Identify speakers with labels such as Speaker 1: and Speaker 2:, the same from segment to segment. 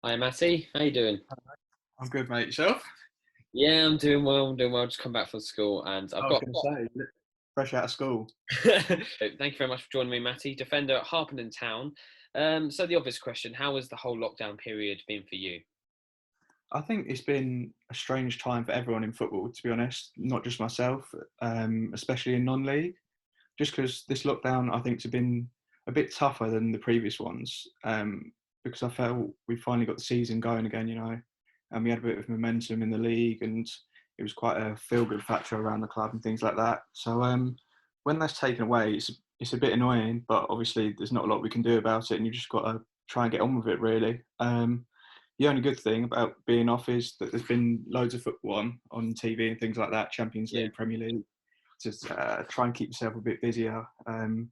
Speaker 1: Hi Matty, how you doing?
Speaker 2: I'm good, mate. Yourself?
Speaker 1: Yeah, I'm doing well. I'm doing well. Just come back from school, and I've
Speaker 2: I was
Speaker 1: got.
Speaker 2: going to say, fresh out of school.
Speaker 1: Thank you very much for joining me, Matty. Defender at Harpenden Town. So the obvious question: how has the whole lockdown period been for you?
Speaker 2: I think it's been a strange time for everyone in football, to be honest, not just myself, especially in non-league. Just because this lockdown, I think, has been a bit tougher than the previous ones, because I felt we finally got the season going again, and we had a bit of momentum in the league, and it was quite a feel-good factor around the club and things like that. So when that's taken away, it's a bit annoying, but obviously there's not a lot we can do about it, and you've just got to try and get on with it, really. The only good thing about being off is that there's been loads of football on TV and things like that, Champions
Speaker 1: Yeah,
Speaker 2: League, Premier League. Just try and keep yourself a bit busier than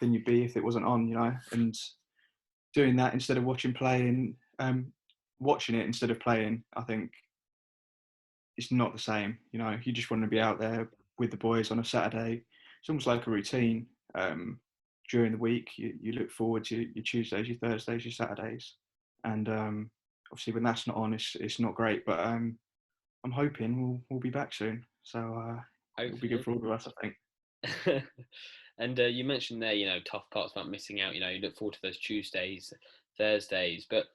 Speaker 2: you'd be if it wasn't on, and doing that instead of watching it instead of playing, I think it's not the same. You just want to be out there with the boys on a Saturday. It's almost like a routine. During the week, you look forward to your Tuesdays, your Thursdays, your Saturdays, and obviously when that's not on, it's not great. But I'm hoping we'll be back soon, so it'll be good
Speaker 1: hopefully.
Speaker 2: for all of us, I think.
Speaker 1: And you mentioned there, tough parts about missing out. You look forward to those Tuesdays, Thursdays, but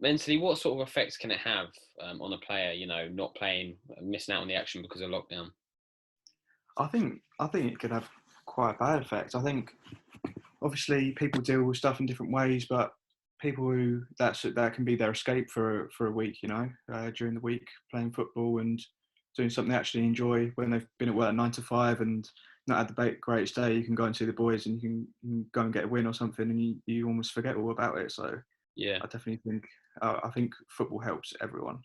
Speaker 1: mentally, what sort of effects can it have on a player? Not playing, missing out on the action because of lockdown.
Speaker 2: I think it could have quite a bad effect. I think obviously people deal with stuff in different ways, but people who that can be their escape for a week, during the week playing football and doing something they actually enjoy when they've been at work 9 to 5 and not had the greatest day. You can go and see the boys and you can go and get a win or something, and you almost forget all about it. So
Speaker 1: Yeah.
Speaker 2: I definitely think I think football helps everyone.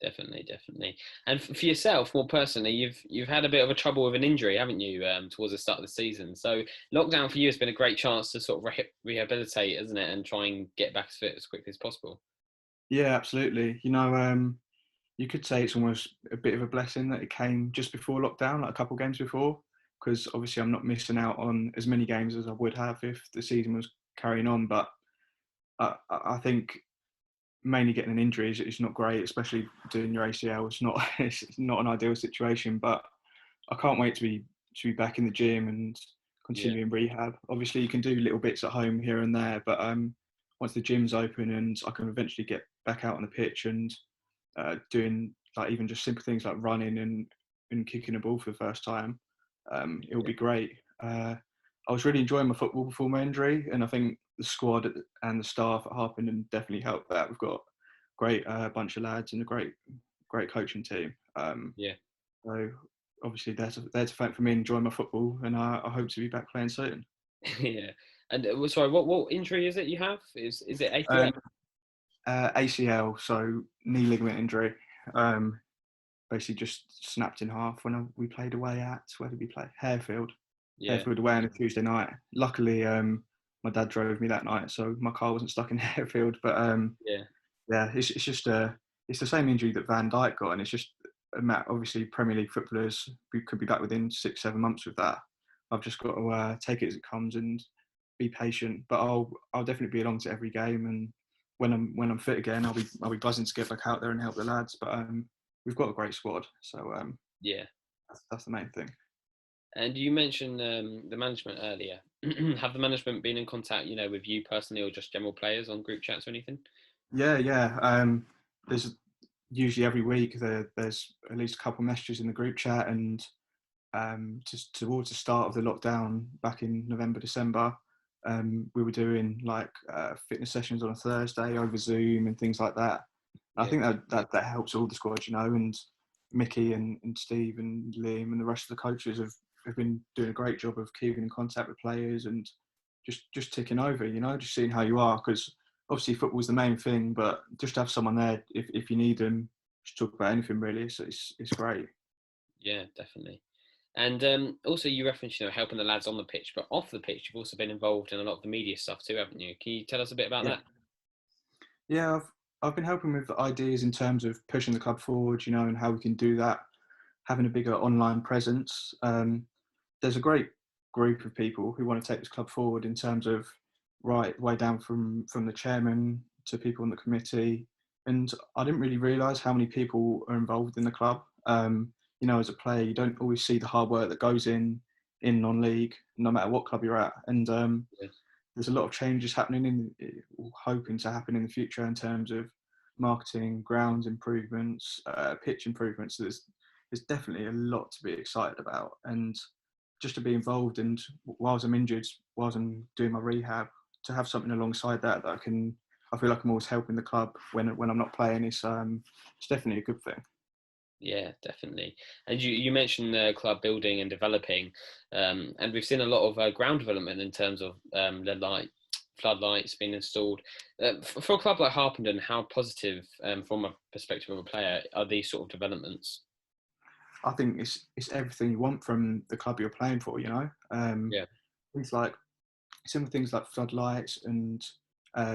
Speaker 1: Definitely, definitely. And for yourself, more personally, you've had a bit of a trouble with an injury, haven't you, towards the start of the season? So lockdown for you has been a great chance to sort of rehabilitate, isn't it, and try and get back to fit as quickly as possible.
Speaker 2: Yeah, absolutely. You could say it's almost a bit of a blessing that it came just before lockdown, like a couple of games before, because obviously I'm not missing out on as many games as I would have if the season was carrying on. But I think mainly getting an injury is not great, especially doing your ACL. It's not it's not an ideal situation, but I can't wait to be back in the gym and
Speaker 1: Yeah,
Speaker 2: continuing rehab. Obviously, you can do little bits at home here and there, but once the gym's open and I can eventually get back out on the pitch and doing like even just simple things like running and kicking a ball for the first time, it will
Speaker 1: yeah,
Speaker 2: be great. I was really enjoying my football before my injury, and I think the squad and the staff at Harpenden definitely helped that. We've got a great bunch of lads and a great coaching team.
Speaker 1: yeah.
Speaker 2: So obviously there's a thank for me enjoying my football, and I hope to be back playing soon.
Speaker 1: Yeah. And sorry, what injury is it you have? Is it ACL?
Speaker 2: Um, ACL, so knee ligament injury. Um, Basically just snapped in half when we played away at, where did we play? Harefield.
Speaker 1: Yeah,
Speaker 2: Harefield away on a Tuesday night. Luckily, my dad drove me that night, so my car wasn't stuck in Harefield. But
Speaker 1: yeah,
Speaker 2: yeah, it's just it's the same injury that Van Dijk got, and it's just obviously Premier League footballers we could be back within 6-7 months with that. I've just got to take it as it comes and be patient. But I'll definitely be along to every game, and when I'm fit again, I'll be buzzing to get back out there and help the lads. But we've got a great squad, so
Speaker 1: yeah.
Speaker 2: that's the main thing.
Speaker 1: And you mentioned the management earlier. Have the management been in contact, with you personally or just general players on group chats or anything?
Speaker 2: Yeah, yeah. There's usually every week there's at least a couple of messages in the group chat, and just towards the start of the lockdown back in November, December, we were doing like fitness sessions on a Thursday over Zoom and things like that. I
Speaker 1: Yeah,
Speaker 2: think that helps all the squad, and Mickey and Steve and Liam and the rest of the coaches have been doing a great job of keeping in contact with players and just ticking over, just seeing how you are, because obviously football's the main thing, but just to have someone there if you need them, just talk about anything really. So it's great.
Speaker 1: yeah, definitely. And also, you referenced, helping the lads on the pitch, but off the pitch, you've also been involved in a lot of the media stuff too, haven't you? Can you tell us a bit about
Speaker 2: Yeah.
Speaker 1: that?
Speaker 2: Yeah, I've been helping with ideas in terms of pushing the club forward, and how we can do that, having a bigger online presence. There's a great group of people who want to take this club forward in terms of right way down from the chairman to people on the committee, and I didn't really realise how many people are involved in the club. You know, as a player, you don't always see the hard work that goes in non-league, no matter what club you're at. And
Speaker 1: Yeah.
Speaker 2: there's a lot of changes happening or hoping to happen in the future in terms of marketing, grounds improvements, pitch improvements. So there's definitely a lot to be excited about, and just to be involved. And whilst I'm injured, whilst I'm doing my rehab, to have something alongside that I feel like I'm always helping the club when I'm not playing. It's definitely a good thing.
Speaker 1: Yeah, definitely. And you mentioned the club building and developing, and we've seen a lot of ground development in terms of floodlights being installed. For a club like Harpenden, how positive, from a perspective of a player, are these sort of developments?
Speaker 2: I think it's everything you want from the club you're playing for. You know,
Speaker 1: Yeah,
Speaker 2: things like simple things like floodlights and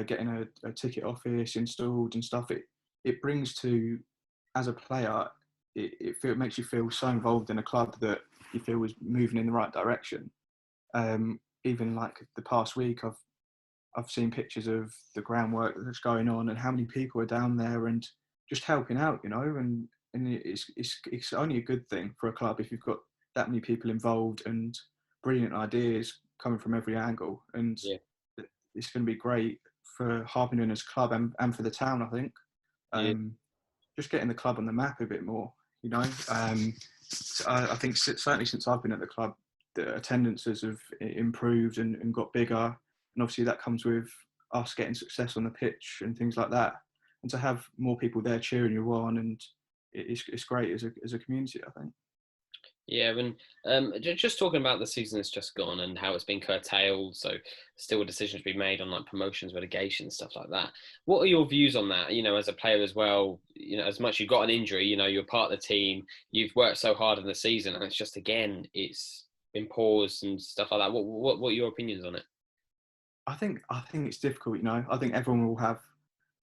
Speaker 2: getting a ticket office installed and stuff. It brings to, as a player, it makes you feel so involved in a club that you feel is moving in the right direction. Even like the past week, I've seen pictures of the groundwork that's going on and how many people are down there and just helping out, you know. And it's only a good thing for a club if you've got that many people involved and brilliant ideas coming from every angle. And
Speaker 1: yeah,
Speaker 2: it's going to be great for Harpenden as a club and for the town, I think.
Speaker 1: yeah.
Speaker 2: Um, just getting the club on the map a bit more, you know. So I think certainly since I've been at the club, the attendances have improved and got bigger, and obviously that comes with us getting success on the pitch and things like that. And to have more people there cheering you on, and it's great as a community, I think.
Speaker 1: Yeah, and just talking about the season that's just gone and how it's been curtailed, so still a decision to be made on like promotions, relegation, stuff like that. What are your views on that? You know, as a player as well, you know, as much you got an injury, you know, you're part of the team, you've worked so hard in the season, and it's just again, it's been paused and stuff like that. What are your opinions on it?
Speaker 2: I think it's difficult, you know. I think everyone will have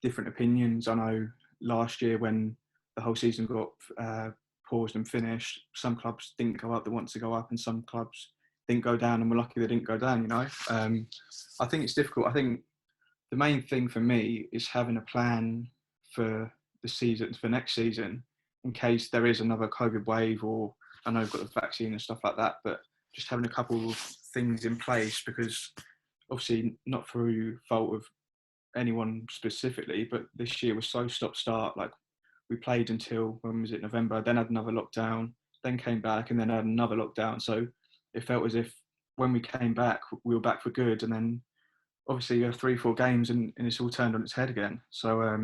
Speaker 2: different opinions. I know last year when the whole season got paused and finished, some clubs didn't go up that want to go up, and some clubs didn't go down, and we're lucky they didn't go down. You know, I think it's difficult. I think the main thing for me is having a plan for the season, for next season, in case there is another COVID wave, or I know we've got the vaccine and stuff like that, but just having a couple of things in place, because obviously not through fault of anyone specifically, but this year was so stop-start. Like, we played until, when was it, November, then had another lockdown, then came back, and then had another lockdown. So it felt as if when we came back, we were back for good, and then obviously you have 3-4 games and it's all turned on its head again. So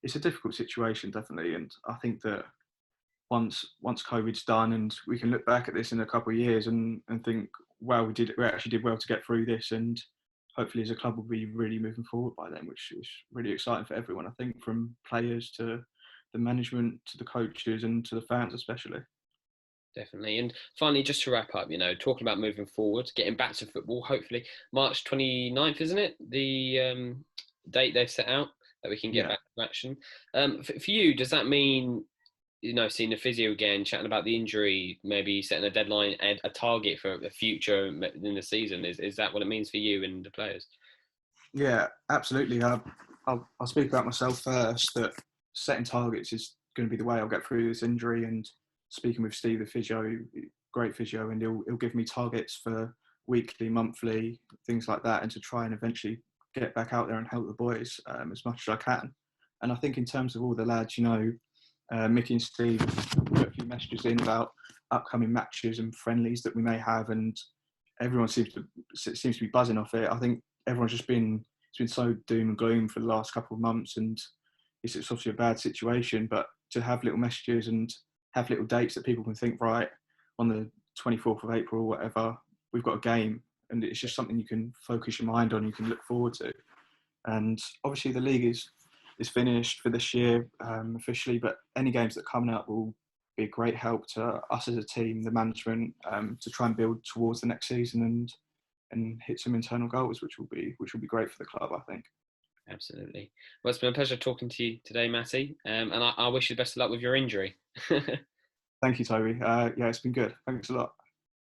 Speaker 2: it's a difficult situation, definitely. And I think that once COVID's done and we can look back at this in a couple of years and think, wow, we actually did well to get through this, and hopefully as a club we'll be really moving forward by then, which is really exciting for everyone, I think, from players to the management to the coaches and to the fans especially.
Speaker 1: Definitely. And finally, just to wrap up, you know, talking about moving forward, getting back to football, hopefully March 29th, isn't it? The date they've set out that we can get
Speaker 2: Yeah.
Speaker 1: back to action. For you, does that mean, you know, seeing the physio again, chatting about the injury, maybe setting a deadline and a target for the future in the season? Is that what it means for you and the players?
Speaker 2: Yeah, absolutely. I'll speak about myself first. That setting targets is going to be the way I'll get through this injury. And speaking with Steve, the physio, great physio, and he'll give me targets for weekly, monthly, things like that, and to try and eventually get back out there and help the boys as much as I can. And I think in terms of all the lads, you know, Mickey and Steve put a few messages in about upcoming matches and friendlies that we may have, and everyone seems to be buzzing off it. I think everyone's just been it's been so doom and gloom for the last couple of months, and it's obviously a bad situation. But to have little messages and have little dates that people can think, right, on the 24th of April or whatever, we've got a game, and it's just something you can focus your mind on, you can look forward to. And obviously the league is finished for this year officially, but any games that come up will be a great help to us as a team, the management, to try and build towards the next season and hit some internal goals, which will be great for the club, I think.
Speaker 1: Absolutely. Well, it's been a pleasure talking to you today, Matty. And I wish you the best of luck with your injury.
Speaker 2: Thank you, Toby. Yeah, it's been good. Thanks a lot.